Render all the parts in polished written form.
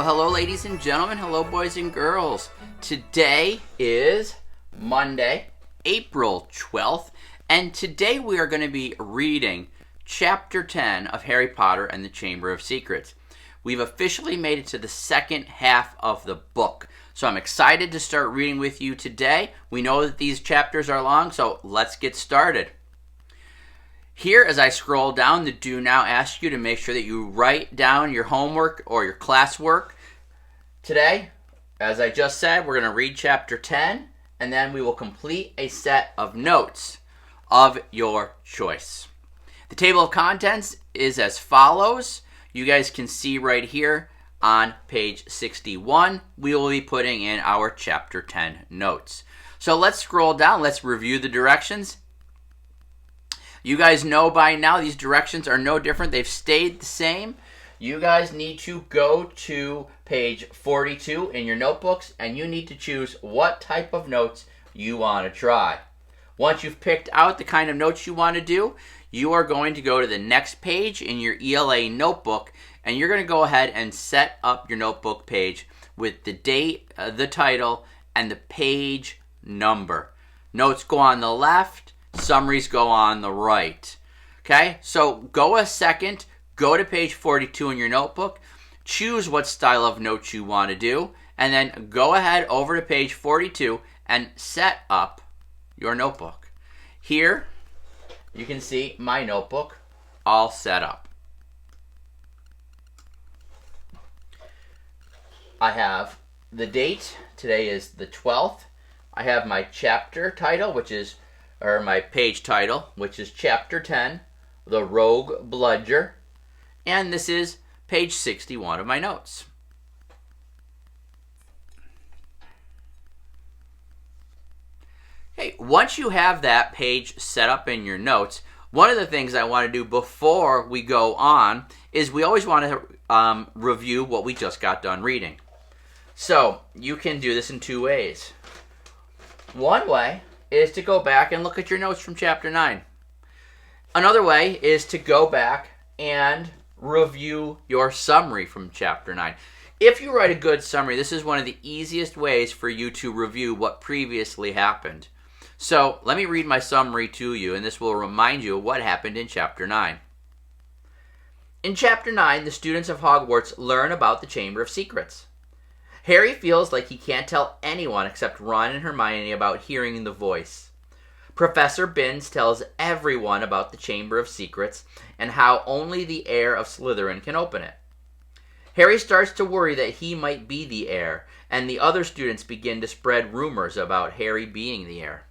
Well, hello, ladies and gentlemen. Hello, boys and girls. Today is Monday, April 12th, and today we are going to be reading Chapter 10 of Harry Potter and the Chamber of Secrets. We've officially made it to the second half of the book, so I'm excited to start reading with you today. We know that these chapters are long, so let's get started. Here, as I scroll down, the do now ask you to make sure that you write down your homework or your classwork. Today, as I just said, we're going to read Chapter 10, and then we will complete a set of notes of your choice. The table of contents is as follows. You guys can see right here on page 61, we will be putting in our Chapter 10 notes. So let's scroll down. Let's review the directions. You guys know by now these directions are no different. They've stayed the same. You guys need to go to page 42 in your notebooks, and you need to choose what type of notes you want to try. Once you've picked out the kind of notes you want to do, you are going to go to the next page in your ELA notebook, and you're going to go ahead and set up your notebook page with the date, the title, and the page number. Notes go on the left. Summaries go on the right. Okay, so go a second, go to page 42 in your notebook, choose what style of notes you want to do, and then go ahead over to page 42 and set up your notebook. Here, you can see my notebook all set up. I have the date. Today is the 12th. I have my chapter title, or my page title, which is Chapter 10, The Rogue Bludger. And this is page 61 of my notes. Okay, once you have that page set up in your notes, one of the things I want to do before we go on is we always want to review what we just got done reading. So you can do this in two ways. One way is to go back and look at your notes from Chapter 9. Another way is to go back and review your summary from Chapter 9. If you write a good summary, this is one of the easiest ways for you to review what previously happened. So let me read my summary to you, and this will remind you of what happened in Chapter 9. In Chapter 9, the students of Hogwarts learn about the Chamber of Secrets. Harry feels like he can't tell anyone except Ron and Hermione about hearing the voice. Professor Binns tells everyone about the Chamber of Secrets and how only the heir of Slytherin can open it. Harry starts to worry that he might be the heir, and the other students begin to spread rumors about Harry being the heir.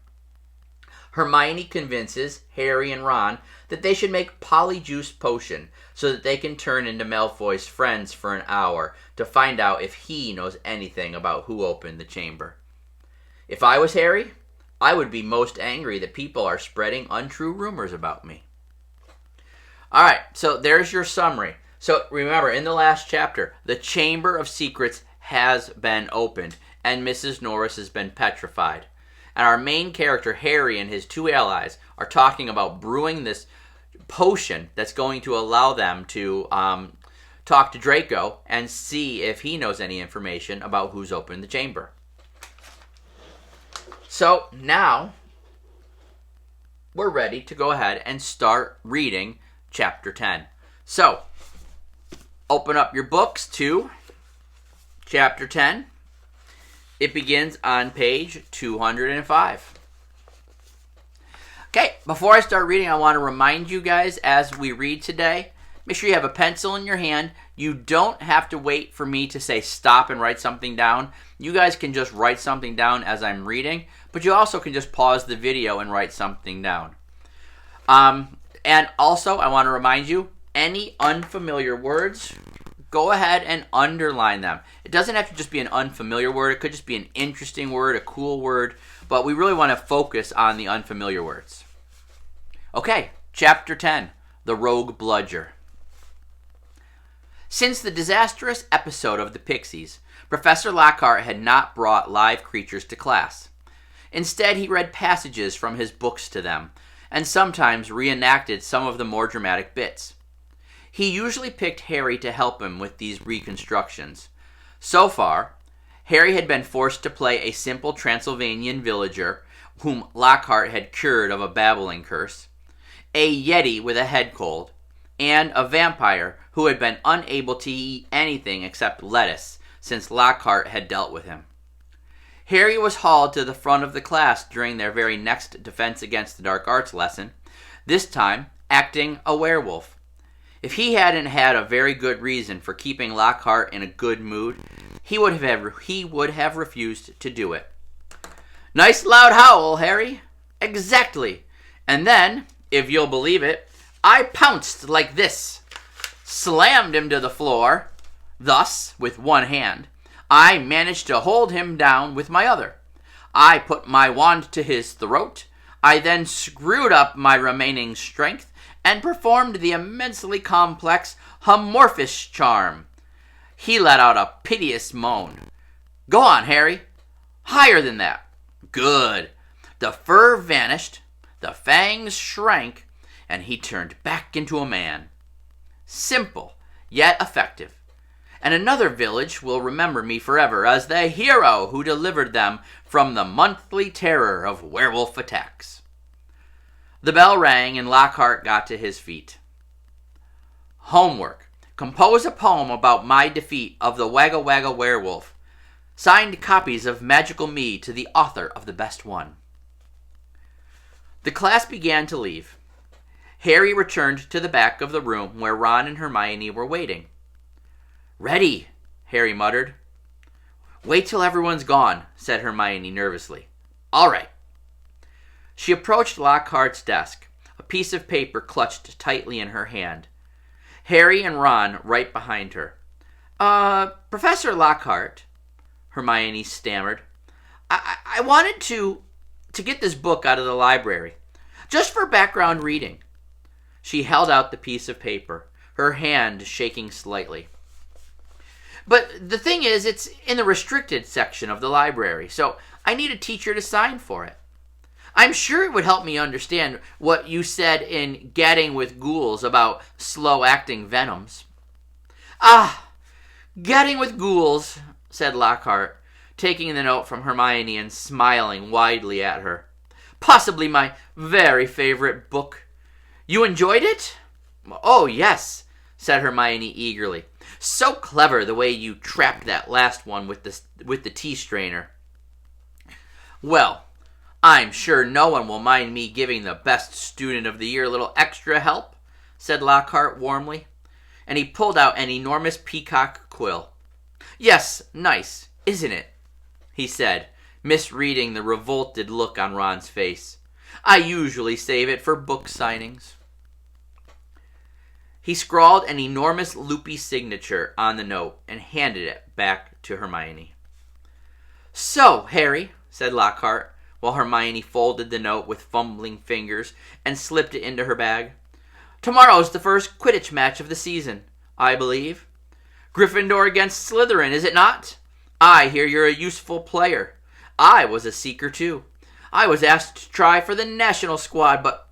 Hermione convinces Harry and Ron that they should make Polyjuice Potion so that they can turn into Malfoy's friends for an hour to find out if he knows anything about who opened the chamber. If I was Harry, I would be most angry that people are spreading untrue rumors about me. Alright, so there's your summary. So remember, in the last chapter, the Chamber of Secrets has been opened, and Mrs. Norris has been petrified. And our main character, Harry, and his two allies are talking about brewing this potion that's going to allow them to talk to Draco and see if he knows any information about who's opened the chamber. So now we're ready to go ahead and start reading Chapter 10. So open up your books to Chapter 10. It begins on page 205. Okay, before I start reading, I want to remind you guys as we read today, make sure you have a pencil in your hand. You don't have to wait for me to say stop and write something down. You guys can just write something down as I'm reading, but you also can just pause the video and write something down. And also, I want to remind you, any unfamiliar words, go ahead and underline them. It doesn't have to just be an unfamiliar word. It could just be an interesting word, a cool word, but we really want to focus on the unfamiliar words. Okay, Chapter 10, The Rogue Bludger. Since the disastrous episode of the Pixies, Professor Lockhart had not brought live creatures to class. Instead, he read passages from his books to them, and sometimes reenacted some of the more dramatic bits. He usually picked Harry to help him with these reconstructions, So far, Harry had been forced to play a simple Transylvanian villager whom Lockhart had cured of a babbling curse, a yeti with a head cold, and a vampire who had been unable to eat anything except lettuce since Lockhart had dealt with him. Harry was hauled to the front of the class during their very next Defense Against the Dark Arts lesson, this time acting a werewolf. If he hadn't had a very good reason for keeping Lockhart in a good mood, he would have refused to do it. "Nice loud howl, Harry." "Exactly. And then, if you'll believe it, I pounced like this, slammed him to the floor, thus, with one hand. I managed to hold him down with my other. I put my wand to his throat. I then screwed up my remaining strength and performed the immensely complex Amorphous charm." He let out a piteous moan. "Go on, Harry. Higher than that." "Good." The fur vanished, the fangs shrank, and he turned back into a man. Simple, yet effective. And another village will remember me forever as the hero who delivered them from the monthly terror of werewolf attacks. The bell rang and Lockhart got to his feet. "Homework. Compose a poem about my defeat of the Wagga Wagga werewolf. Signed copies of Magical Me to the author of the best one." The class began to leave. Harry returned to the back of the room where Ron and Hermione were waiting. "Ready," Harry muttered. "Wait till everyone's gone," said Hermione nervously. "All right." She approached Lockhart's desk, a piece of paper clutched tightly in her hand. Harry and Ron right behind her. Professor Lockhart," Hermione stammered. I wanted to get this book out of the library, just for background reading." She held out the piece of paper, her hand shaking slightly. "But the thing is, it's in the restricted section of the library, so I need a teacher to sign for it. I'm sure it would help me understand what you said in Gadding with Ghouls about slow-acting venoms." "Ah, Gadding with Ghouls," said Lockhart, taking the note from Hermione and smiling widely at her. "Possibly my very favorite book. You enjoyed it?" "Oh, yes," said Hermione eagerly. "So clever the way you trapped that last one with the tea strainer." "Well, I'm sure no one will mind me giving the best student of the year a little extra help," said Lockhart warmly, and he pulled out an enormous peacock quill. "Yes, nice, isn't it?" he said, misreading the revolted look on Ron's face. "I usually save it for book signings." He scrawled an enormous loopy signature on the note and handed it back to Hermione. "So, Harry," said Lockhart, while Hermione folded the note with fumbling fingers and slipped it into her bag. "Tomorrow's the first Quidditch match of the season, I believe. Gryffindor against Slytherin, is it not? I hear you're a useful player. I was a seeker, too. I was asked to try for the national squad, but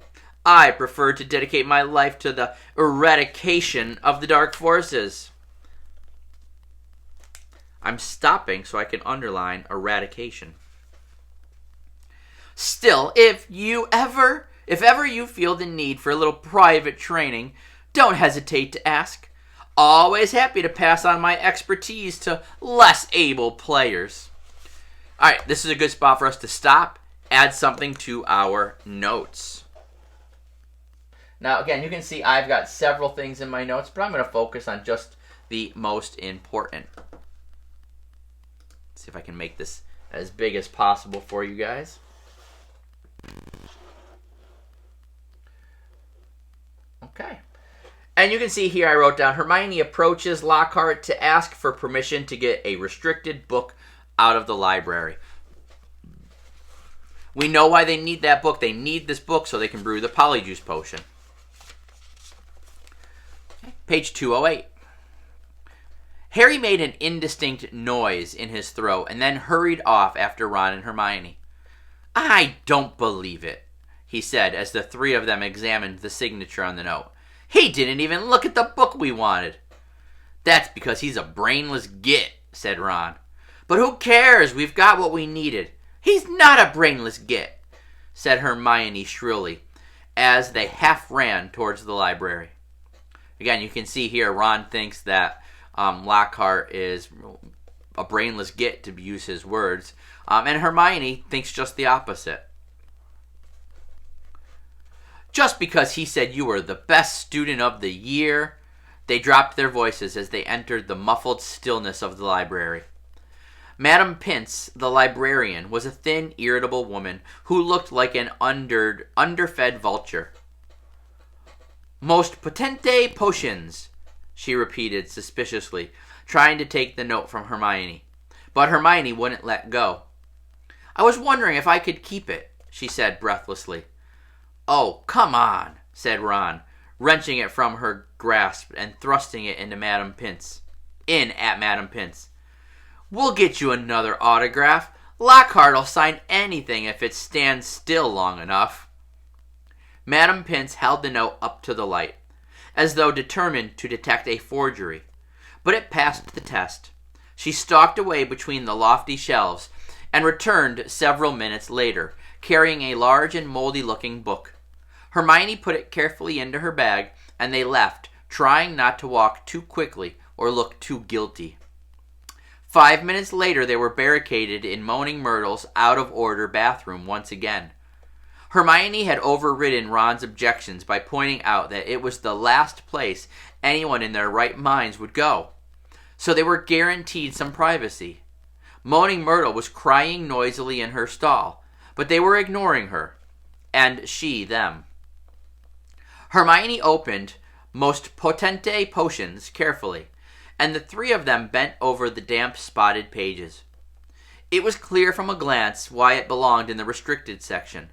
I preferred to dedicate my life to the eradication of the dark forces." I'm stopping so I can underline eradication. "Still, if ever you feel the need for a little private training, don't hesitate to ask. Always happy to pass on my expertise to less able players." All right, this is a good spot for us to stop, add something to our notes. Now, again, you can see I've got several things in my notes, but I'm going to focus on just the most important. Let's see if I can make this as big as possible for you guys. Okay. And you can see here I wrote down, Hermione approaches Lockhart to ask for permission to get a restricted book out of the library. We know why they need that book. They need this book so they can brew the Polyjuice potion. Okay. Page 208. Harry made an indistinct noise in his throat and then hurried off after Ron and Hermione. "I don't believe it," he said as the three of them examined the signature on the note. "He didn't even look at the book we wanted." "That's because he's a brainless git," said Ron. But who cares? We've got what we needed. He's not a brainless git, said Hermione shrilly, as they half ran towards the library. Again, you can see here Ron thinks that Lockhart is a brainless git, to use his words, and Hermione thinks just the opposite. Just because he said you were the best student of the year, they dropped their voices as they entered the muffled stillness of the library. Madam Pince, the librarian, was a thin, irritable woman who looked like an underfed vulture. Most potente potions, she repeated suspiciously, trying to take the note from Hermione. But Hermione wouldn't let go. I was wondering if I could keep it, she said breathlessly. Oh, come on, said Ron, wrenching it from her grasp and thrusting it into Madam Pince. In at Madam Pince. We'll get you another autograph. Lockhart'll sign anything if it stands still long enough. Madam Pince held the note up to the light, as though determined to detect a forgery, but it passed the test. She stalked away between the lofty shelves and returned several minutes later, carrying a large and moldy-looking book. Hermione put it carefully into her bag, and they left, trying not to walk too quickly or look too guilty. 5 minutes later, they were barricaded in Moaning Myrtle's out-of-order bathroom once again. Hermione had overridden Ron's objections by pointing out that it was the last place anyone in their right minds would go, so they were guaranteed some privacy. Moaning Myrtle was crying noisily in her stall, but they were ignoring her, and she them. Hermione opened Most Potente Potions carefully, and the three of them bent over the damp, spotted pages. It was clear from a glance why it belonged in the restricted section.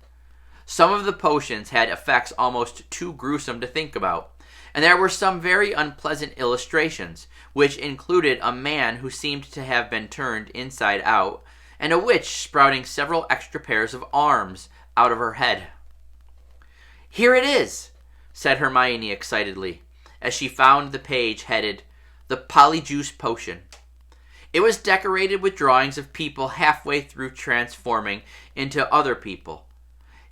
Some of the potions had effects almost too gruesome to think about, and there were some very unpleasant illustrations, which included a man who seemed to have been turned inside out, and a witch sprouting several extra pairs of arms out of her head. Here it is, said Hermione excitedly, as she found the page headed The Polyjuice Potion. It was decorated with drawings of people halfway through transforming into other people.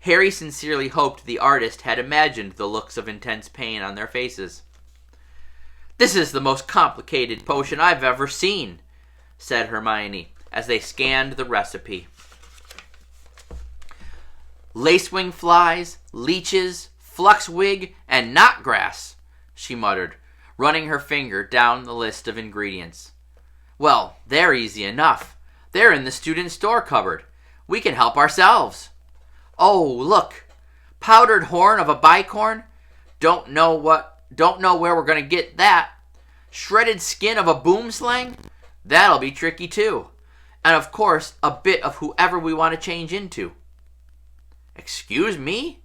Harry sincerely hoped the artist had imagined the looks of intense pain on their faces. This is the most complicated potion I've ever seen, said Hermione, as they scanned the recipe. Lacewing flies, leeches, fluxwig, and knotgrass, she muttered, running her finger down the list of ingredients. Well, they're easy enough. They're in the student store cupboard. We can help ourselves. Oh, look. Powdered horn of a bicorn? Don't know where we're going to get that. Shredded skin of a boomslang? That'll be tricky too. And of course, a bit of whoever we want to change into. Excuse me?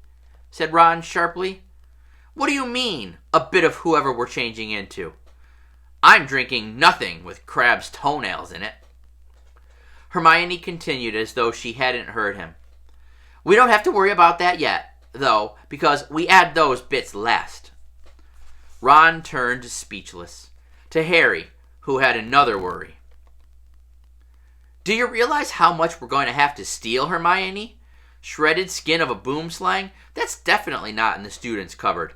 Said Ron sharply. What do you mean, a bit of whoever we're changing into? I'm drinking nothing with crab's toenails in it. Hermione continued as though she hadn't heard him. We don't have to worry about that yet, though, because we add those bits last. Ron turned speechless to Harry, who had another worry. Do you realize how much we're going to have to steal, Hermione? Shredded skin of a boomslang? That's definitely not in the student's cupboard.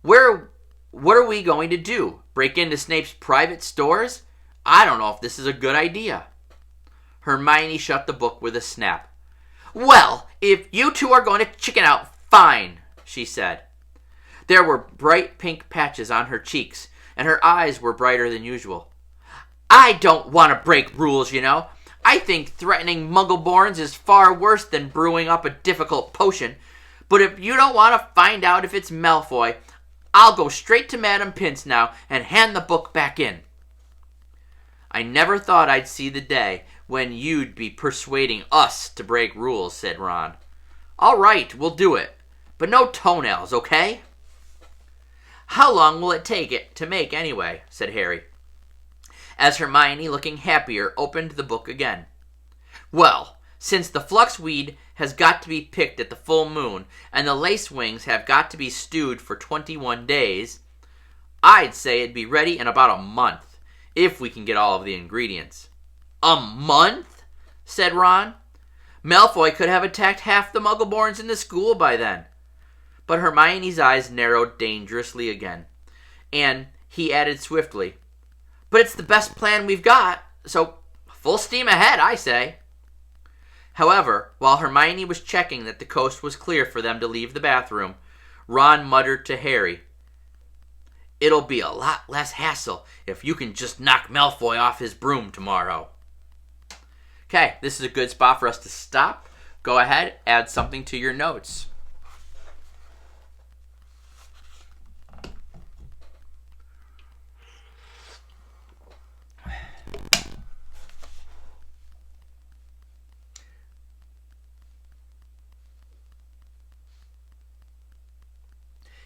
What are we going to do? Break into Snape's private stores? I don't know if this is a good idea. Hermione shut the book with a snap. Well, if you two are going to chicken out, fine, she said. There were bright pink patches on her cheeks, and her eyes were brighter than usual. I don't want to break rules, you know. I think threatening Muggleborns is far worse than brewing up a difficult potion. But if you don't want to find out if it's Malfoy, I'll go straight to Madam Pince now and hand the book back in. I never thought I'd see the day when you'd be persuading us to break rules, said Ron. All right, we'll do it. But no toenails, okay? How long will it take it to make anyway, said Harry, as Hermione, looking happier, opened the book again. Well, since the fluxweed has got to be picked at the full moon, and the lacewings have got to be stewed for 21 days, I'd say it'd be ready in about a month, if we can get all of the ingredients. A month? Said Ron. Malfoy could have attacked half the Muggleborns in the school by then. But Hermione's eyes narrowed dangerously again, and he added swiftly, but it's the best plan we've got, so full steam ahead, I say. However, while Hermione was checking that the coast was clear for them to leave the bathroom, Ron muttered to Harry, it'll be a lot less hassle if you can just knock Malfoy off his broom tomorrow. Okay, this is a good spot for us to stop. Go ahead, add something to your notes.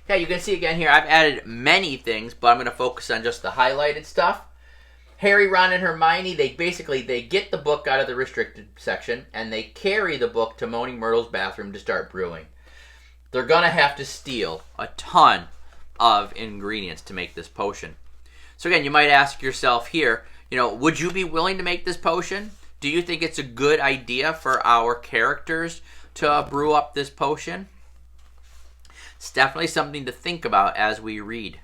Yeah, you can see again here, I've added many things, but I'm going to focus on just the highlighted stuff. Harry, Ron, and Hermione, they get the book out of the restricted section, and they carry the book to Moaning Myrtle's bathroom to start brewing. They're going to have to steal a ton of ingredients to make this potion. So again, you might ask yourself here, would you be willing to make this potion? Do you think it's a good idea for our characters to brew up this potion? It's definitely something to think about as we read.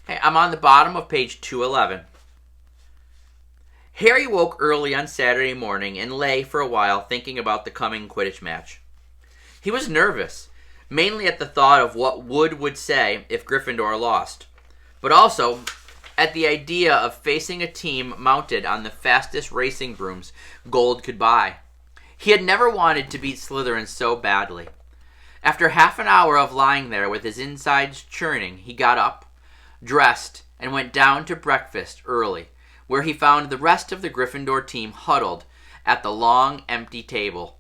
Okay, I'm on the bottom of page 211. Harry woke early on Saturday morning and lay for a while thinking about the coming Quidditch match. He was nervous, mainly at the thought of what Wood would say if Gryffindor lost, but also at the idea of facing a team mounted on the fastest racing brooms Gold could buy. He had never wanted to beat Slytherin so badly. After half an hour of lying there with his insides churning, he got up, dressed, and went down to breakfast early, where he found the rest of the Gryffindor team huddled at the long, empty table,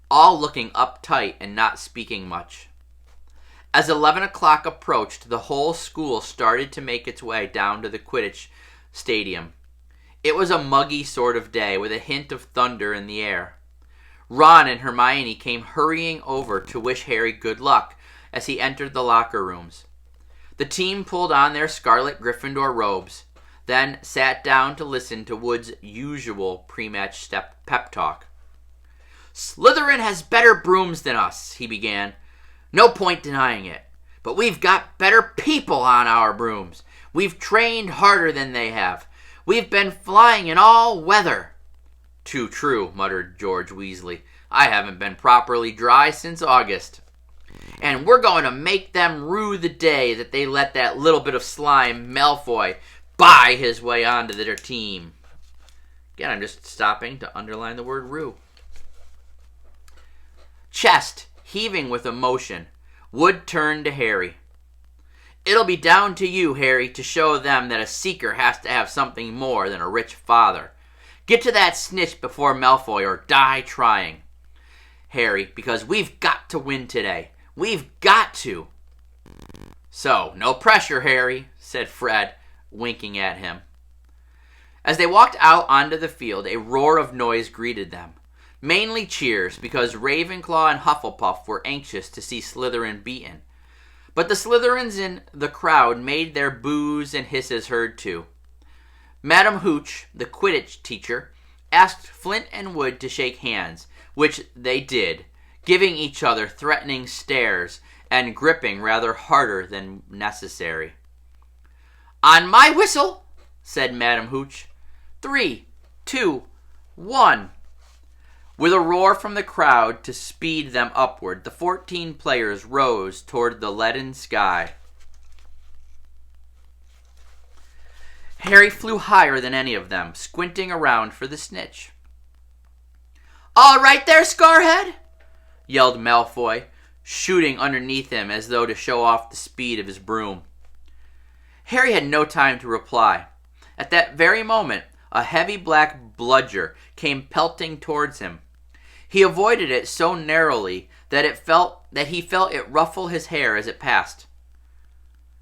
all looking uptight and not speaking much. As 11 o'clock approached, the whole school started to make its way down to the Quidditch stadium. It was a muggy sort of day with a hint of thunder in the air. Ron and Hermione came hurrying over to wish Harry good luck as he entered the locker rooms. The team pulled on their scarlet Gryffindor robes, then sat down to listen to Wood's usual pre-match pep talk. Slytherin has better brooms than us, he began. No point denying it. But we've got better people on our brooms. We've trained harder than they have. We've been flying in all weather. Too true, muttered George Weasley. I haven't been properly dry since August. And we're going to make them rue the day that they let that little bit of slime, Malfoy, buy his way onto their team. Again, I'm just stopping to underline the word rue. Chest heaving with emotion, Wood turned to Harry. It'll be down to you, Harry, to show them that a seeker has to have something more than a rich father. Get to that snitch before Malfoy or die trying. Harry, because we've got to win today. We've got to. So, no pressure, Harry, said Fred, winking at him. As they walked out onto the field, a roar of noise greeted them. Mainly cheers, because Ravenclaw and Hufflepuff were anxious to see Slytherin beaten. But the Slytherins in the crowd made their boos and hisses heard too. Madam Hooch, the Quidditch teacher, asked Flint and Wood to shake hands, which they did, giving each other threatening stares and gripping rather harder than necessary. On my whistle, said Madam Hooch. 3, 2, 1. With a roar from the crowd to speed them upward, the 14 players rose toward the leaden sky. Harry flew higher than any of them, squinting around for the snitch. All right there, Scarhead, yelled Malfoy, shooting underneath him as though to show off the speed of his broom. Harry had no time to reply. At that very moment, a heavy black bludger came pelting towards him. He avoided it so narrowly that he felt it ruffle his hair as it passed.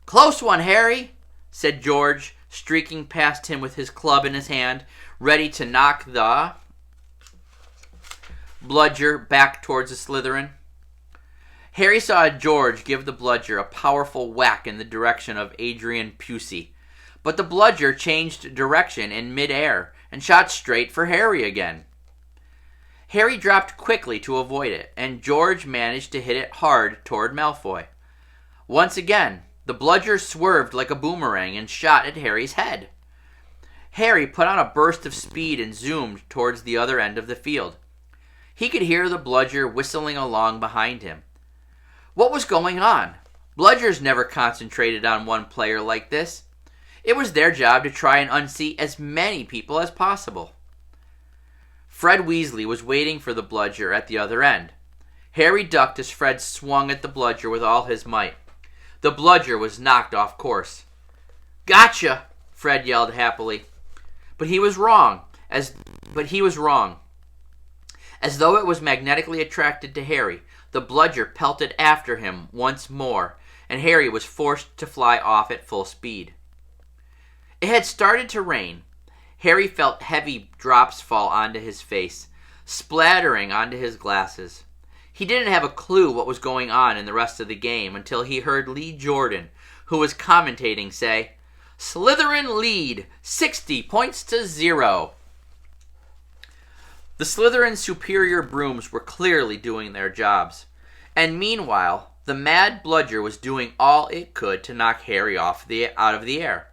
Close one, Harry, said George, streaking past him with his club in his hand, ready to knock the bludger back towards the Slytherin. Harry saw George give the bludger a powerful whack in the direction of Adrian Pusey, but the bludger changed direction in midair and shot straight for Harry again. Harry dropped quickly to avoid it, and George managed to hit it hard toward Malfoy. Once again, the bludger swerved like a boomerang and shot at Harry's head. Harry put on a burst of speed and zoomed towards the other end of the field. He could hear the bludger whistling along behind him. What was going on? Bludgers never concentrated on one player like this. It was their job to try and unseat as many people as possible. Fred Weasley was waiting for the bludger at the other end. Harry ducked as Fred swung at the bludger with all his might. The bludger was knocked off course. "Gotcha!" Fred yelled happily. But he was wrong. As though it was magnetically attracted to Harry, the bludger pelted after him once more, and Harry was forced to fly off at full speed. It had started to rain. Harry felt heavy drops fall onto his face, splattering onto his glasses. He didn't have a clue what was going on in the rest of the game until he heard Lee Jordan, who was commentating, say, "Slytherin lead, 60 points to 0. The Slytherin's superior brooms were clearly doing their jobs, and meanwhile, the mad bludger was doing all it could to knock Harry out of the air.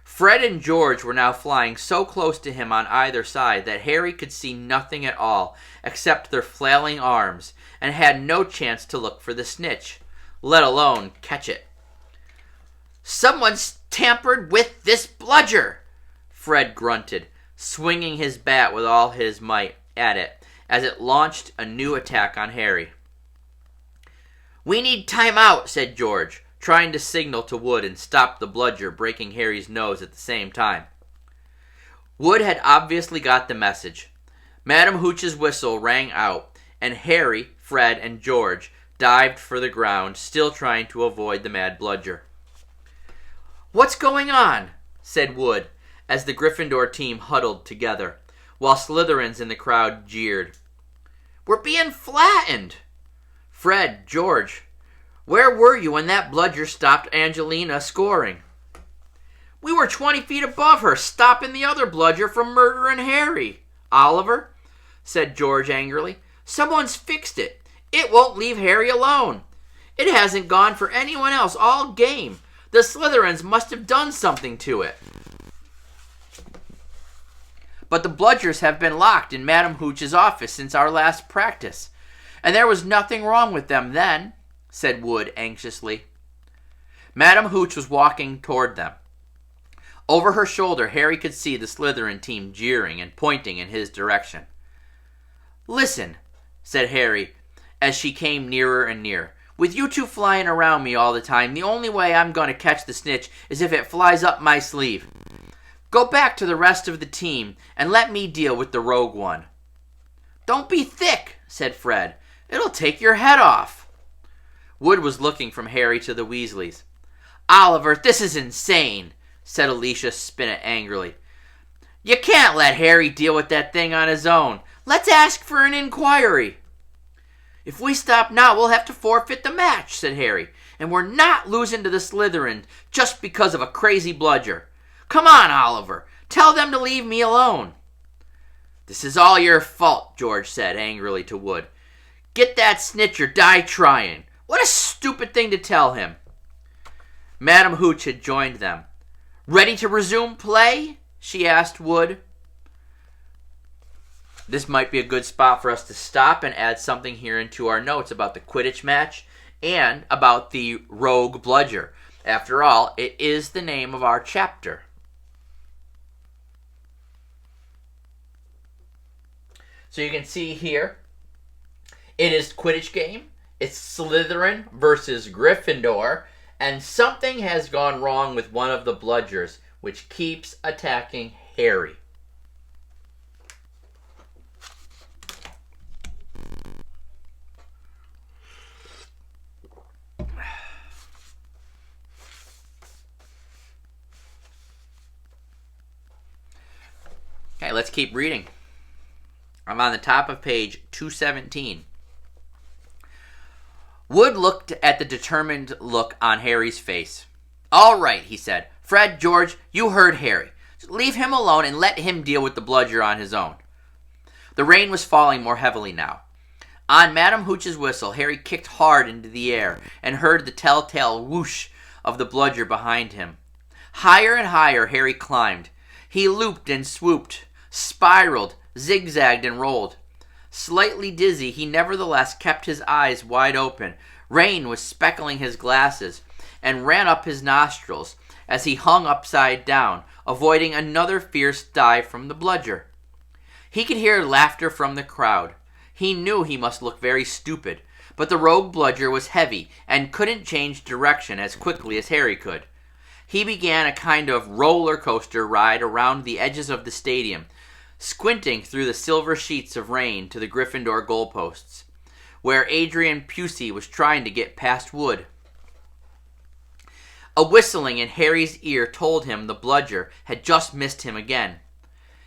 Fred and George were now flying so close to him on either side that Harry could see nothing at all except their flailing arms, and had no chance to look for the snitch, let alone catch it. "Someone's tampered with this bludger," Fred grunted, swinging his bat with all his might at it as it launched a new attack on Harry. "We need time out," said George, trying to signal to Wood and stop the bludger breaking Harry's nose at the same time. Wood had obviously got the message. Madam Hooch's whistle rang out, and Harry, Fred, and George dived for the ground, still trying to avoid the mad bludger. "What's going on?" said Wood, as the Gryffindor team huddled together, while Slytherins in the crowd jeered. "We're being flattened." "Fred, George, where were you when that bludger stopped Angelina scoring?" "We were 20 feet above her, stopping the other bludger from murdering Harry." "Oliver," said George angrily, "someone's fixed it. It won't leave Harry alone. It hasn't gone for anyone else all game. The Slytherins must have done something to it." "But the bludgers have been locked in Madam Hooch's office since our last practice, and there was nothing wrong with them then," said Wood anxiously. Madam Hooch was walking toward them. Over her shoulder, Harry could see the Slytherin team jeering and pointing in his direction. "Listen," said Harry as she came nearer and nearer. "With you two flying around me all the time, the only way I'm going to catch the snitch is if it flies up my sleeve. Go back to the rest of the team and let me deal with the rogue one." "Don't be thick," said Fred. "It'll take your head off." Wood was looking from Harry to the Weasleys. "Oliver, this is insane," said Alicia Spinnet angrily. "You can't let Harry deal with that thing on his own. Let's ask for an inquiry." "If we stop now, we'll have to forfeit the match," said Harry. "And we're not losing to the Slytherin just because of a crazy bludger. Come on, Oliver. Tell them to leave me alone." "This is all your fault," George said angrily to Wood. "Get that snitch or die trying. What a stupid thing to tell him." Madam Hooch had joined them. "Ready to resume play?" she asked Wood. This might be a good spot for us to stop and add something here into our notes about the Quidditch match and about the rogue bludger. After all, it is the name of our chapter. So you can see here, it is Quidditch game. It's Slytherin versus Gryffindor, and something has gone wrong with one of the bludgers, which keeps attacking Harry. Okay, let's keep reading. I'm on the top of page 217. Wood looked at the determined look on Harry's face. "All right," he said. Fred, George, you heard Harry. Just leave him alone and let him deal with the bludger on his own. The rain was falling more heavily now. On Madam Hooch's whistle, Harry kicked hard into the air and heard the telltale whoosh of the bludger behind him. Higher and higher Harry climbed. He looped and swooped, spiraled, zigzagged and rolled. Slightly dizzy, he nevertheless kept his eyes wide open. Rain was speckling his glasses and ran up his nostrils as he hung upside down, avoiding another fierce dive from the bludger. He could hear laughter from the crowd. He knew he must look very stupid, but the rogue bludger was heavy and couldn't change direction as quickly as Harry could. He began a kind of roller coaster ride around the edges of the stadium, squinting through the silver sheets of rain to the Gryffindor goalposts, where Adrian Pusey was trying to get past Wood. A whistling in Harry's ear told him the bludger had just missed him again.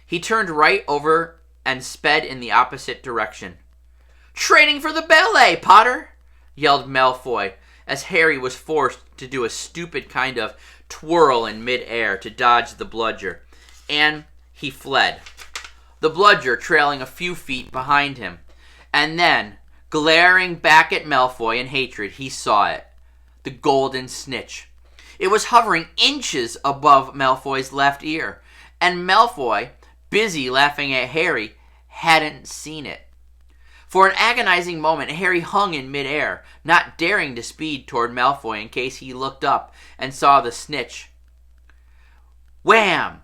He turned right over and sped in the opposite direction. "Training for the ballet, Potter!" yelled Malfoy, as Harry was forced to do a stupid kind of twirl in mid-air to dodge the bludger, and he fled, the bludger trailing a few feet behind him. And then, glaring back at Malfoy in hatred, he saw it. The golden snitch. It was hovering inches above Malfoy's left ear, and Malfoy, busy laughing at Harry, hadn't seen it. For an agonizing moment, Harry hung in midair, not daring to speed toward Malfoy in case he looked up and saw the snitch. Wham!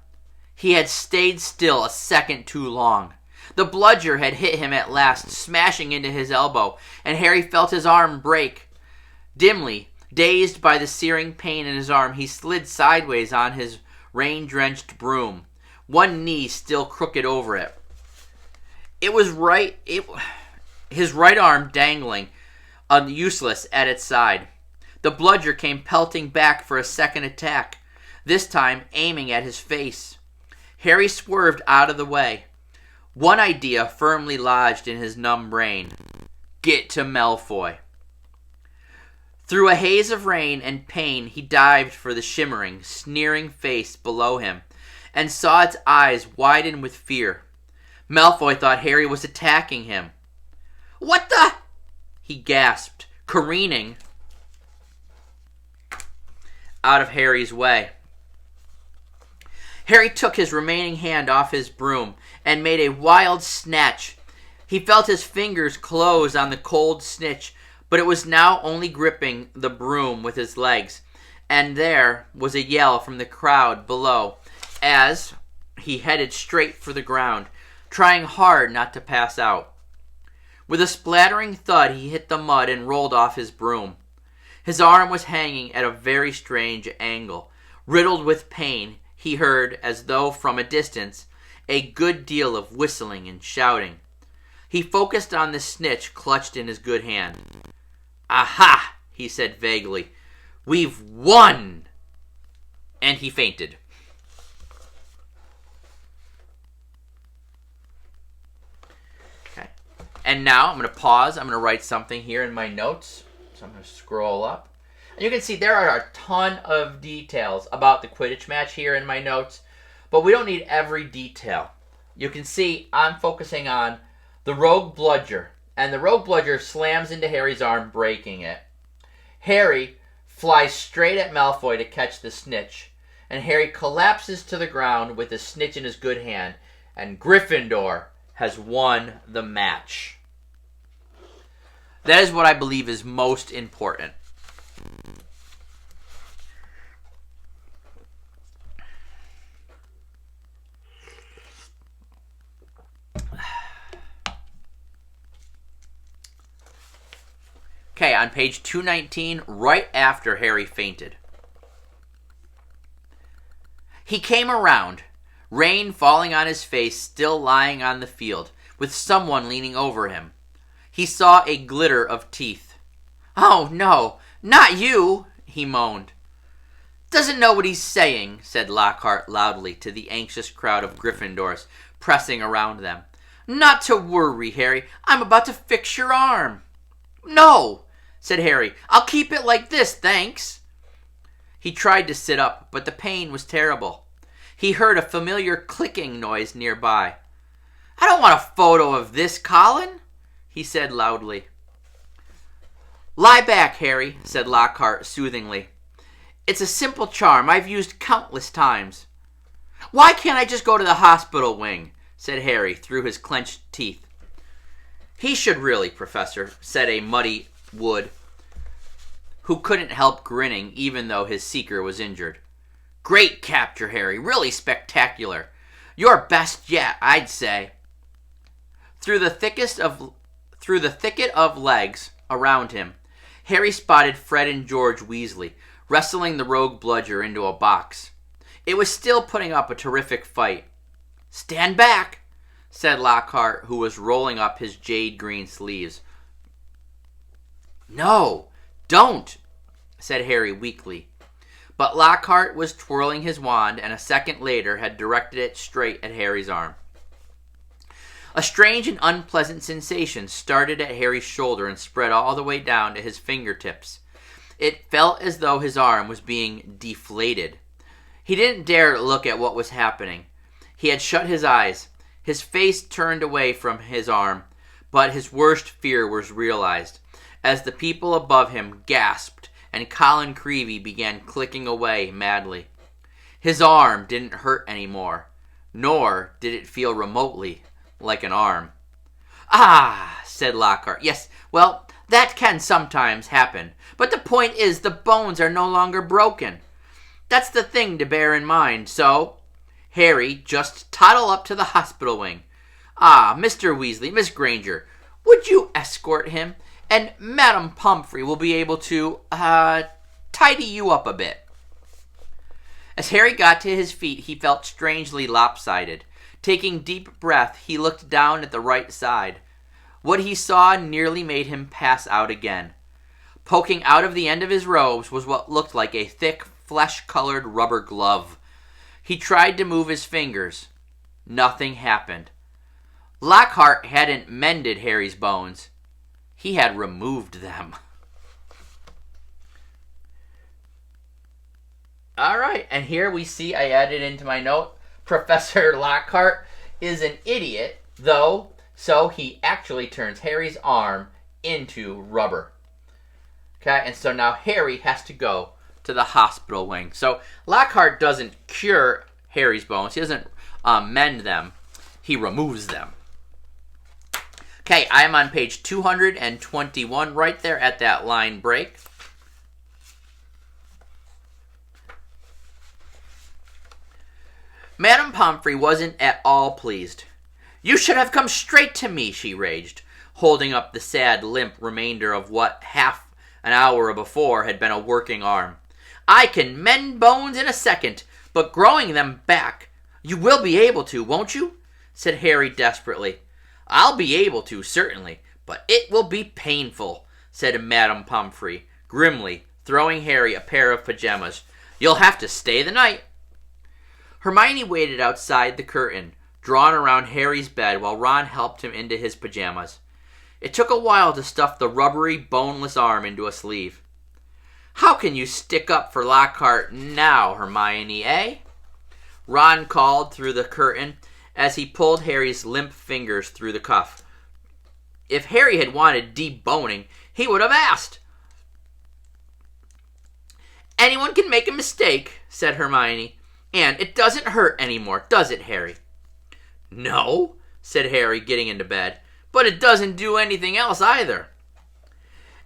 He had stayed still a second too long. The bludger had hit him at last, smashing into his elbow, and Harry felt his arm break. Dimly, dazed by the searing pain in his arm, he slid sideways on his rain-drenched broom, one knee still crooked over it. His right arm dangling, useless at its side. The bludger came pelting back for a second attack, this time aiming at his face. Harry swerved out of the way. One idea firmly lodged in his numb brain. Get to Malfoy. Through a haze of rain and pain, he dived for the shimmering, sneering face below him, and saw its eyes widen with fear. Malfoy thought Harry was attacking him. "What the?" he gasped, careening out of Harry's way. Harry took his remaining hand off his broom and made a wild snatch. He felt his fingers close on the cold snitch, but it was now only gripping the broom with his legs, and there was a yell from the crowd below as he headed straight for the ground, trying hard not to pass out. With a splattering thud, he hit the mud and rolled off his broom. His arm was hanging at a very strange angle. Riddled with pain, he heard, as though from a distance, a good deal of whistling and shouting. He focused on the snitch clutched in his good hand. "Aha!" he said vaguely. "We've won!" And he fainted. Okay. And now I'm going to pause. I'm going to write something here in my notes. So I'm going to scroll up. And you can see there are a ton of details about the Quidditch match here in my notes, but we don't need every detail. You can see I'm focusing on the rogue bludger, and the rogue bludger slams into Harry's arm, breaking it. Harry flies straight at Malfoy to catch the snitch, and Harry collapses to the ground with the snitch in his good hand, and Gryffindor has won the match. That is what I believe is most important. Okay, on page 219, right after Harry fainted. He came around, rain falling on his face, still lying on the field, with someone leaning over him. He saw a glitter of teeth. "Oh, no, not you," he moaned. "Doesn't know what he's saying," said Lockhart loudly to the anxious crowd of Gryffindors pressing around them. "Not to worry, Harry. I'm about to fix your arm." "No," said Harry. "I'll keep it like this, thanks." He tried to sit up, but the pain was terrible. He heard a familiar clicking noise nearby. "I don't want a photo of this, Colin," he said loudly. "Lie back, Harry," said Lockhart soothingly. "It's a simple charm I've used countless times." "Why can't I just go to the hospital wing?" said Harry through his clenched teeth. "He should really, Professor," said a muddy Wood, who couldn't help grinning even though his seeker was injured. "Great capture, Harry. Really spectacular. Your best yet, I'd say." Through the thicket of legs around him, Harry spotted Fred and George Weasley wrestling the rogue bludger into a box. It was still putting up a terrific fight. "Stand back," said Lockhart, who was rolling up his jade green sleeves. "No, don't," said Harry weakly. But Lockhart was twirling his wand, and a second later had directed it straight at Harry's arm. A strange and unpleasant sensation started at Harry's shoulder and spread all the way down to his fingertips. It felt as though his arm was being deflated. He didn't dare look at what was happening. He had shut his eyes, his face turned away from his arm, but his worst fear was realized, as the people above him gasped and Colin Creevey began clicking away madly. His arm didn't hurt anymore, nor did it feel remotely like an arm. "Ah," said Lockhart. "Yes, well, that can sometimes happen. But the point is the bones are no longer broken. That's the thing to bear in mind. So, Harry, just toddle up to the hospital wing. Ah, Mr. Weasley, Miss Granger, would you escort him? And Madame Pomfrey will be able to, tidy you up a bit." As Harry got to his feet, he felt strangely lopsided. Taking deep breath, he looked down at the right side. What he saw nearly made him pass out again. Poking out of the end of his robes was what looked like a thick, flesh-colored rubber glove. He tried to move his fingers. Nothing happened. Lockhart hadn't mended Harry's bones. He had removed them. All right, and here we see, I added into my note, Professor Lockhart is an idiot, though, so he actually turns Harry's arm into rubber. Okay, and so now Harry has to go to the hospital wing. So Lockhart doesn't cure Harry's bones. He doesn't mend them. He removes them. Okay, I'm on page 221, right there at that line break. Madame Pomfrey wasn't at all pleased. "You should have come straight to me," she raged, holding up the sad, limp remainder of what half an hour before had been a working arm. "I can mend bones in a second, but growing them back, you will be able to, won't you?" said Harry desperately. "I'll be able to, certainly, but it will be painful," said Madame Pomfrey, grimly, throwing Harry a pair of pajamas. "You'll have to stay the night." Hermione waited outside the curtain, drawn around Harry's bed, while Ron helped him into his pajamas. It took a while to stuff the rubbery, boneless arm into a sleeve. "How can you stick up for Lockhart now, Hermione, eh?" Ron called through the curtain as he pulled Harry's limp fingers through the cuff. If Harry had wanted deboning, he would have asked. "Anyone can make a mistake," said Hermione. "And it doesn't hurt anymore, does it, Harry?" "No," said Harry, getting into bed. "But it doesn't do anything else either."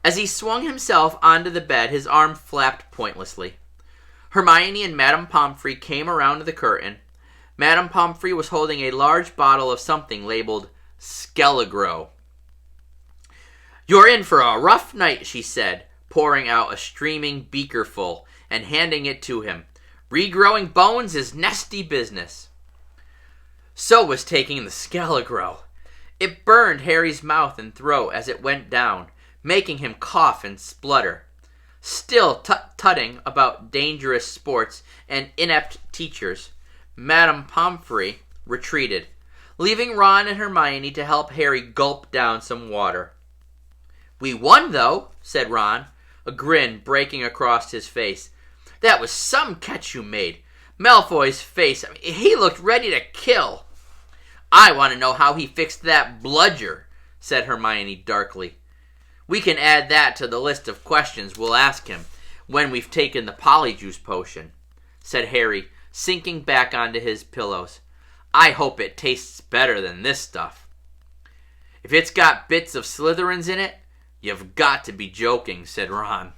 As he swung himself onto the bed, his arm flapped pointlessly. Hermione and Madame Pomfrey came around to the curtain. Madame Pomfrey was holding a large bottle of something labeled Skelegro. "You're in for a rough night," she said, pouring out a streaming beakerful and handing it to him. "Regrowing bones is nasty business." So was taking the Skelegro. It burned Harry's mouth and throat as it went down, making him cough and splutter. Still tut-tutting about dangerous sports and inept teachers, Madame Pomfrey retreated, leaving Ron and Hermione to help Harry gulp down some water. "We won, though," said Ron, a grin breaking across his face. That was some catch you made. Malfoy's face, he looked ready to kill. I want to know how he fixed that bludger, said Hermione darkly. We can add that to the list of questions we'll ask him when we've taken the Polyjuice potion, said Harry, sinking back onto his pillows. I hope it tastes better than this stuff. If it's got bits of Slytherins in it, you've got to be joking, said Ron.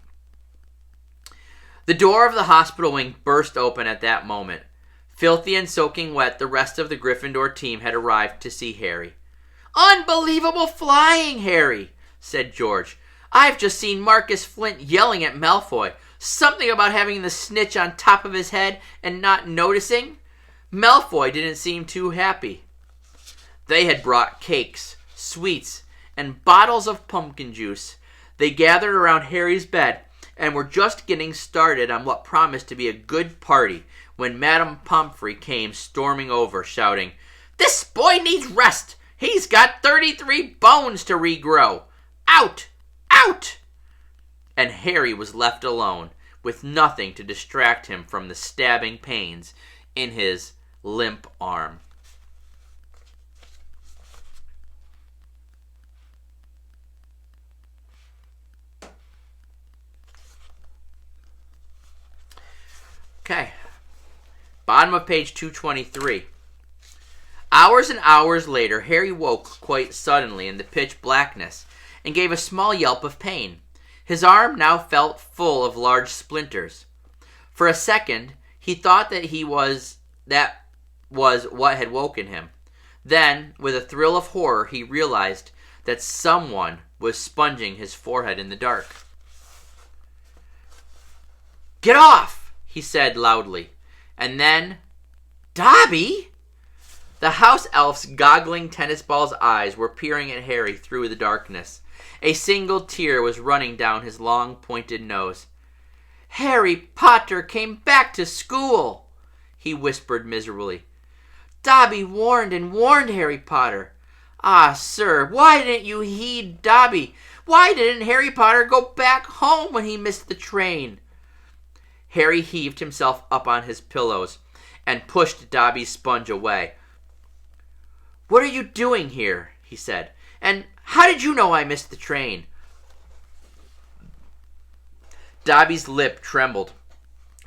The door of the hospital wing burst open at that moment. Filthy and soaking wet, the rest of the Gryffindor team had arrived to see Harry. Unbelievable flying, Harry, said George. I've just seen Marcus Flint yelling at Malfoy. Something about having the snitch on top of his head and not noticing. Malfoy didn't seem too happy. They had brought cakes, sweets, and bottles of pumpkin juice. They gathered around Harry's bed and were just getting started on what promised to be a good party when Madame Pomfrey came storming over, shouting, "This boy needs rest! He's got 33 bones to regrow! Out! Out!" And Harry was left alone, with nothing to distract him from the stabbing pains in his limp arm. Okay. Bottom of page 223. Hours and hours later, Harry woke quite suddenly in the pitch blackness and gave a small yelp of pain. His arm now felt full of large splinters. For a second, he thought that was what had woken him. Then, with a thrill of horror, he realized that someone was sponging his forehead in the dark. "Get off!" he said loudly. And then, "Dobby!" The house elf's goggling tennis ball's eyes were peering at Harry through the darkness. A single tear was running down his long, pointed nose. "Harry Potter came back to school," he whispered miserably. "Dobby warned and warned Harry Potter. Ah, sir, why didn't you heed Dobby? Why didn't Harry Potter go back home when he missed the train?" Harry heaved himself up on his pillows and pushed Dobby's sponge away. "What are you doing here?" he said. "And how did you know I missed the train?" Dobby's lip trembled,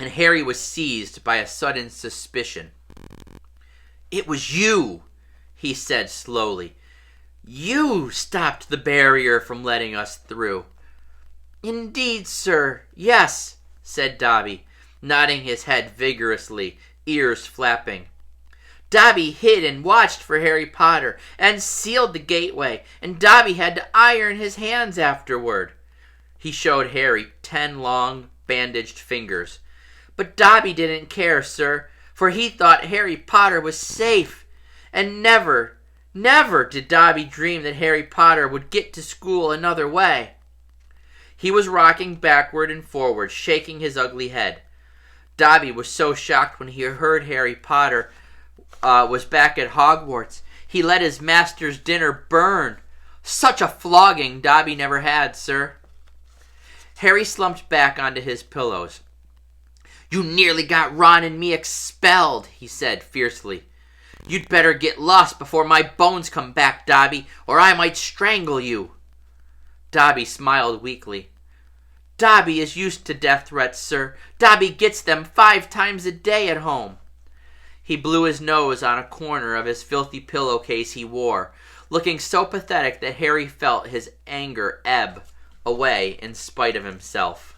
and Harry was seized by a sudden suspicion. "It was you," he said slowly. "You stopped the barrier from letting us through." "Indeed, sir, yes," said Dobby, nodding his head vigorously, ears flapping. "Dobby hid and watched for Harry Potter and sealed the gateway, and Dobby had to iron his hands afterward." He showed Harry 10 long, bandaged fingers. "But Dobby didn't care, sir, for he thought Harry Potter was safe. And never, never did Dobby dream that Harry Potter would get to school another way." He was rocking backward and forward, shaking his ugly head. Dobby was so shocked when he heard Harry Potter was back at Hogwarts. He let his master's dinner burn. Such a flogging Dobby never had, sir. Harry slumped back onto his pillows. "You nearly got Ron and me expelled," he said fiercely. "You'd better get lost before my bones come back, Dobby, or I might strangle you." Dobby smiled weakly. "Dobby is used to death threats, sir. Dobby gets them 5 times a day at home." He blew his nose on a corner of his filthy pillowcase he wore, looking so pathetic that Harry felt his anger ebb away in spite of himself.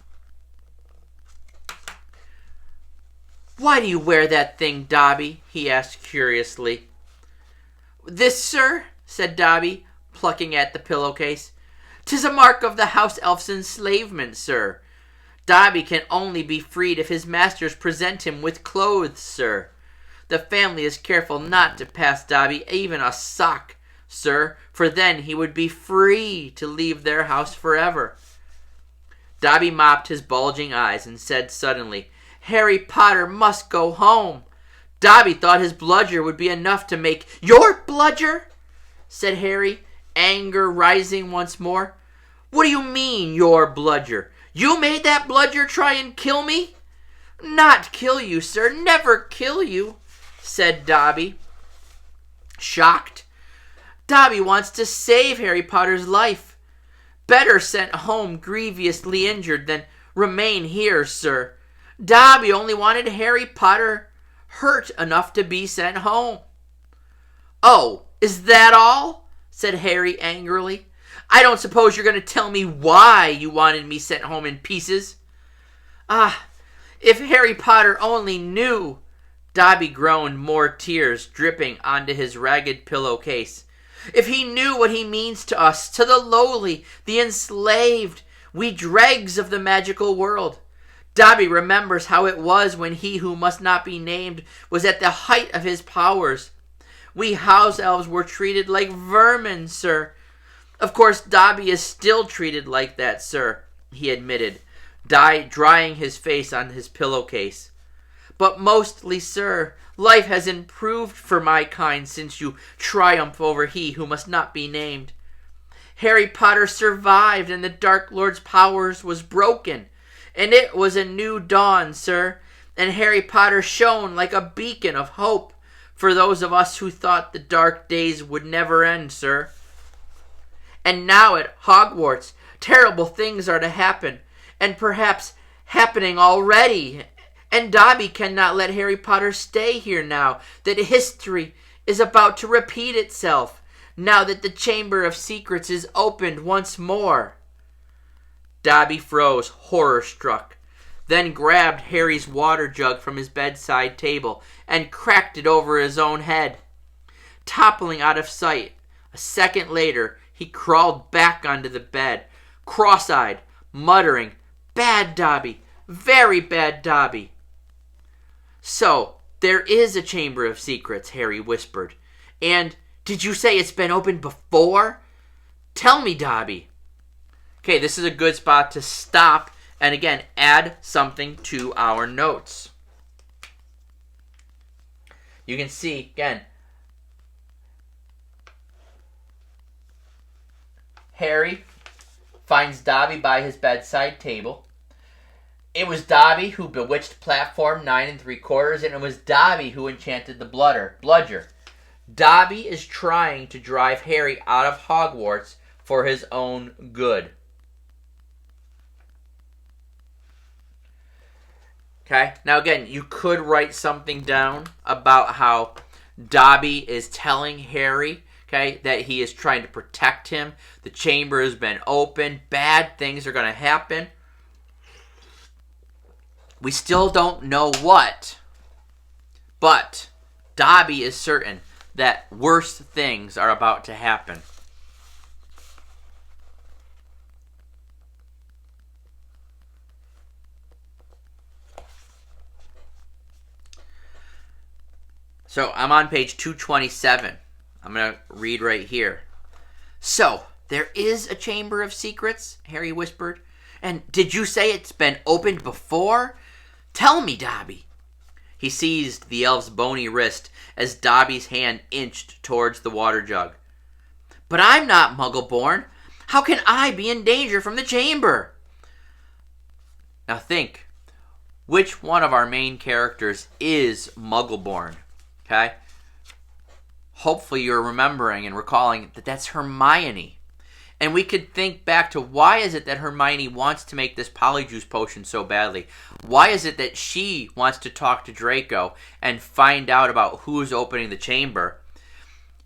"Why do you wear that thing, Dobby?" he asked curiously. "This, sir," said Dobby, plucking at the pillowcase. "'Tis a mark of the house elf's enslavement, sir. Dobby can only be freed if his masters present him with clothes, sir. The family is careful not to pass Dobby even a sock, sir, for then he would be free to leave their house forever." Dobby mopped his bulging eyes and said suddenly, "Harry Potter must go home." Dobby thought his bludger would be enough to make— "Your bludger?" said Harry, anger rising once more. "What do you mean, your bludger? You made that bludger try and kill me?" Not kill you, sir, never kill you, said Dobby, shocked. Dobby wants to save Harry Potter's life. Better sent home grievously injured than remain here, sir. Dobby only wanted Harry Potter hurt enough to be sent home. Oh, is that all? Said Harry angrily. I don't suppose you're going to tell me why you wanted me sent home in pieces. Ah, if Harry Potter only knew. Dobby groaned, more tears dripping onto his ragged pillowcase. If he knew what he means to us, to the lowly, the enslaved, we dregs of the magical world. Dobby remembers how it was when he who must not be named was at the height of his powers. We house elves were treated like vermin, sir. Of course, Dobby is still treated like that, sir, he admitted, drying his face on his pillowcase. But mostly, sir, life has improved for my kind since you triumph over he who must not be named. Harry Potter survived and the Dark Lord's powers was broken, and it was a new dawn, sir, and Harry Potter shone like a beacon of hope for those of us who thought the dark days would never end, sir. And now at Hogwarts, terrible things are to happen, and perhaps happening already. And Dobby cannot let Harry Potter stay here now that history is about to repeat itself, now that the Chamber of Secrets is opened once more. Dobby froze, horror-struck, then grabbed Harry's water jug from his bedside table and cracked it over his own head. Toppling out of sight, a second later, he crawled back onto the bed, cross-eyed, muttering, "Bad Dobby, very bad Dobby." So, there is a Chamber of Secrets, Harry whispered. And did you say it's been opened before? Tell me, Dobby. Okay, this is a good spot to stop and again add something to our notes. You can see, again, Harry finds Dobby by his bedside table. It was Dobby who bewitched platform 9 3/4, and it was Dobby who enchanted the bludger. Dobby is trying to drive Harry out of Hogwarts for his own good. Okay, now again, you could write something down about how Dobby is telling Harry, okay, that he is trying to protect him. The chamber has been opened. Bad things are going to happen. We still don't know what, but Dobby is certain that worse things are about to happen. So I'm on page 227. I'm going to read right here. So, there is a Chamber of Secrets, Harry whispered. And did you say it's been opened before? Tell me, Dobby. He seized the elf's bony wrist as Dobby's hand inched towards the water jug. But I'm not Muggle-born. How can I be in danger from the chamber? Now think, which one of our main characters is Muggle-born? Okay? Hopefully you're remembering and recalling that that's Hermione. And we could think back to why is it that Hermione wants to make this Polyjuice potion so badly? Why is it that she wants to talk to Draco and find out about who's opening the chamber?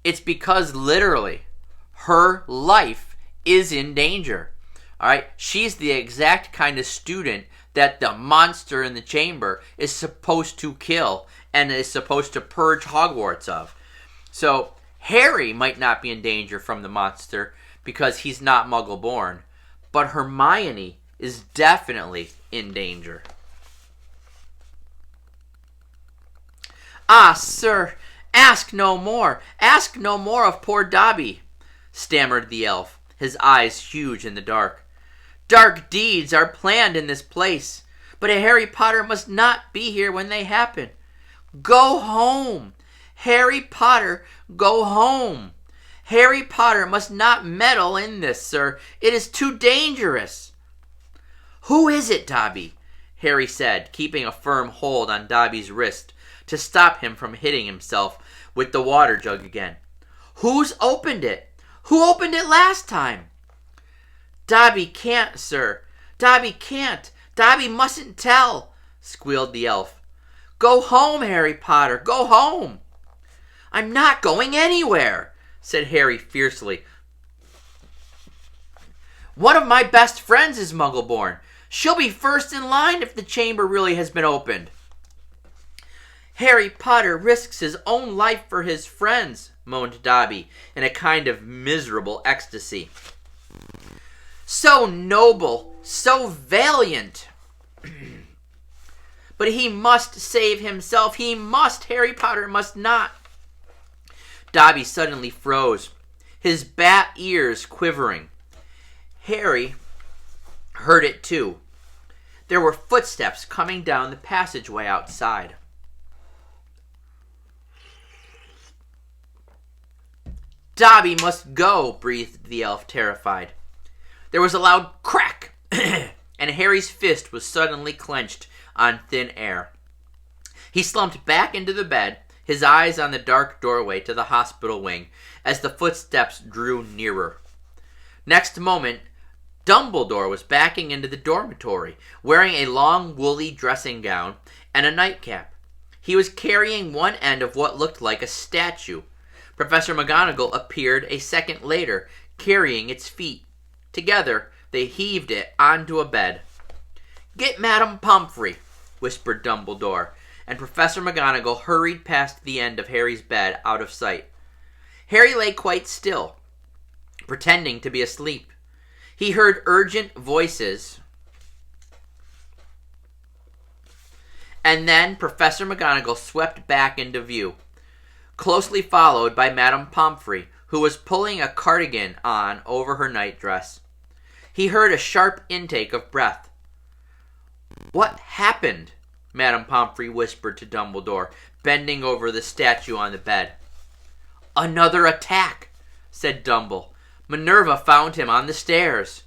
It's because literally her life is in danger. All right? She's the exact kind of student that the monster in the chamber is supposed to kill and is supposed to purge Hogwarts of. So Harry might not be in danger from the monster because he's not Muggle-born, but Hermione is definitely in danger. Ah, sir, ask no more. Ask no more of poor Dobby, stammered the elf, his eyes huge in the dark. Dark deeds are planned in this place, but Harry Potter must not be here when they happen. Go home. Harry Potter, go home. Harry Potter must not meddle in this, sir. It is too dangerous. Who is it, Dobby? Harry said, keeping a firm hold on Dobby's wrist to stop him from hitting himself with the water jug again. "Who's opened it? Who opened it last time?" "Dobby can't, sir. Dobby can't. Dobby mustn't tell," squealed the elf. "Go home, Harry Potter. Go home." "I'm not going anywhere," said Harry fiercely. "One of my best friends is Muggleborn. She'll be first in line if the chamber really has been opened." "Harry Potter risks his own life for his friends," moaned Dobby in a kind of miserable ecstasy. "So noble, so valiant. But he must save himself. He must. Harry Potter must not." Dobby suddenly froze, his bat ears quivering. Harry heard it too. There were footsteps coming down the passageway outside. "Dobby must go," breathed the elf, terrified. There was a loud crack, and Harry's fist was suddenly clenched on thin air. He slumped back into the bed, his eyes on the dark doorway to the hospital wing as the footsteps drew nearer. Next moment, Dumbledore was backing into the dormitory, wearing a long woolly dressing gown and a nightcap. He was carrying one end of what looked like a statue. Professor McGonagall appeared a second later, carrying its feet. Together, they heaved it onto a bed. "Get Madame Pomfrey," whispered Dumbledore, and Professor McGonagall hurried past the end of Harry's bed out of sight. Harry lay quite still, pretending to be asleep. He heard urgent voices, and then Professor McGonagall swept back into view, closely followed by Madame Pomfrey, who was pulling a cardigan on over her nightdress. He heard a sharp intake of breath. "What happened?" Madame Pomfrey whispered to Dumbledore, bending over the statue on the bed. "Another attack," said Dumble. "Minerva found him on the stairs."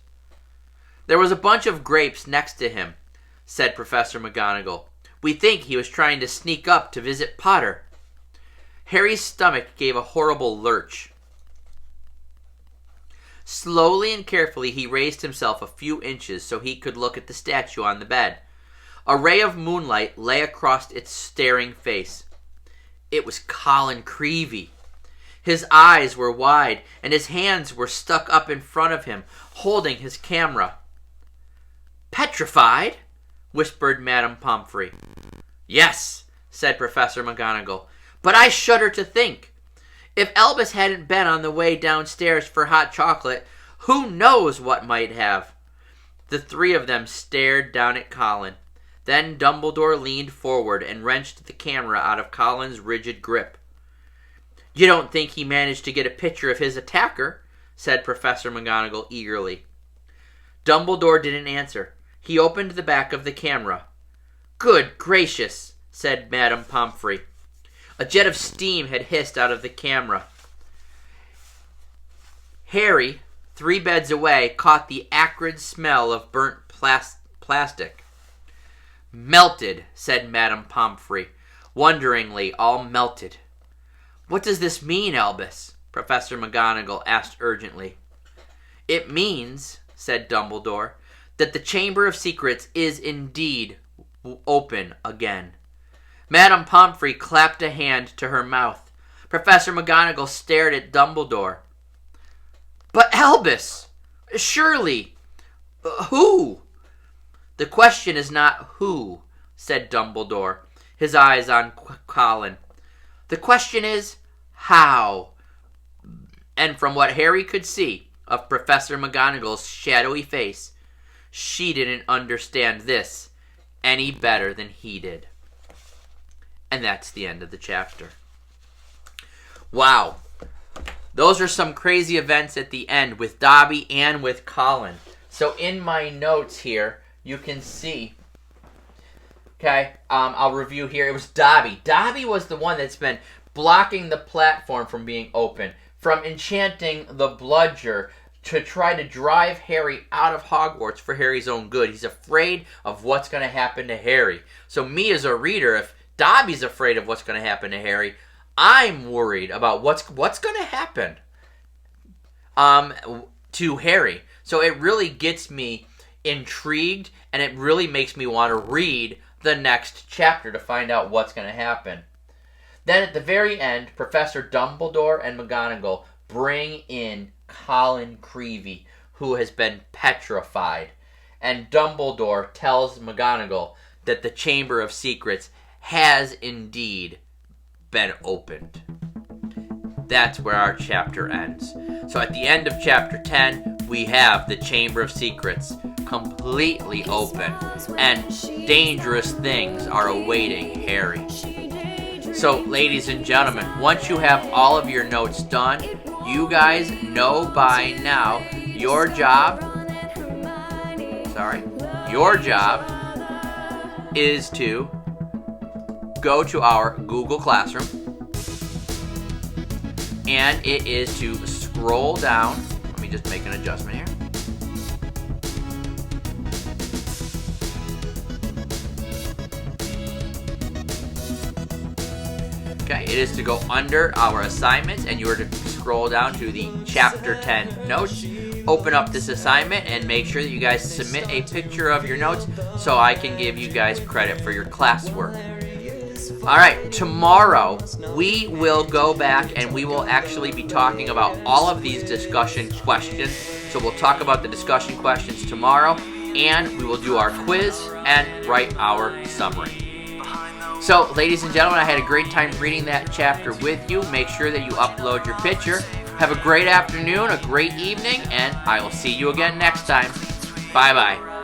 "There was a bunch of grapes next to him," said Professor McGonagall. "We think he was trying to sneak up to visit Potter." Harry's stomach gave a horrible lurch. Slowly and carefully he raised himself a few inches so he could look at the statue on the bed. A ray of moonlight lay across its staring face. It was Colin Creevey. His eyes were wide, and his hands were stuck up in front of him, holding his camera. "Petrified?" whispered Madame Pomfrey. "Yes," said Professor McGonagall, "but I shudder to think. If Albus hadn't been on the way downstairs for hot chocolate, who knows what might have?" The three of them stared down at Colin. Then Dumbledore leaned forward and wrenched the camera out of Colin's rigid grip. "You don't think he managed to get a picture of his attacker?" said Professor McGonagall eagerly. Dumbledore didn't answer. He opened the back of the camera. "Good gracious," said Madame Pomfrey. A jet of steam had hissed out of the camera. Harry, 3 beds away, caught the acrid smell of burnt plastic. "Melted," said Madame Pomfrey, wonderingly, "all melted." "What does this mean, Albus?" Professor McGonagall asked urgently. "It means," said Dumbledore, "that the Chamber of Secrets is indeed open again." Madame Pomfrey clapped a hand to her mouth. Professor McGonagall stared at Dumbledore. "But Albus, surely, who?" "The question is not who," said Dumbledore, his eyes on Colin. "The question is how." And from what Harry could see of Professor McGonagall's shadowy face, she didn't understand this any better than he did. And that's the end of the chapter. Wow. Those are some crazy events at the end with Dobby and with Colin. So in my notes here, you can see, okay, I'll review here. It was Dobby. Dobby was the one that's been blocking the platform from being open, from enchanting the bludger to try to drive Harry out of Hogwarts for Harry's own good. He's afraid of what's going to happen to Harry. So me as a reader, if Dobby's afraid of what's going to happen to Harry, I'm worried about what's going to happen to Harry. So it really gets me intrigued, and it really makes me want to read the next chapter to find out what's going to happen. Then at the very end, Professor Dumbledore and McGonagall bring in Colin Creevey, who has been petrified. And Dumbledore tells McGonagall that the Chamber of Secrets has indeed been opened. That's where our chapter ends. So at the end of chapter 10, we have the Chamber of Secrets completely open, and dangerous things are awaiting Harry. So, ladies and gentlemen, once you have all of your notes done, you guys know by now your job is to go to our Google Classroom, and it is to scroll down. Let me just make an adjustment here. Okay, it is to go under our assignments, and you are to scroll down to the Chapter 10 notes. Open up this assignment and make sure that you guys submit a picture of your notes so I can give you guys credit for your classwork. All right, tomorrow we will go back and we will actually be talking about all of these discussion questions. So we'll talk about the discussion questions tomorrow, and we will do our quiz and write our summary. So, ladies and gentlemen, I had a great time reading that chapter with you. Make sure that you upload your picture. Have a great afternoon, a great evening, and I will see you again next time. Bye-bye.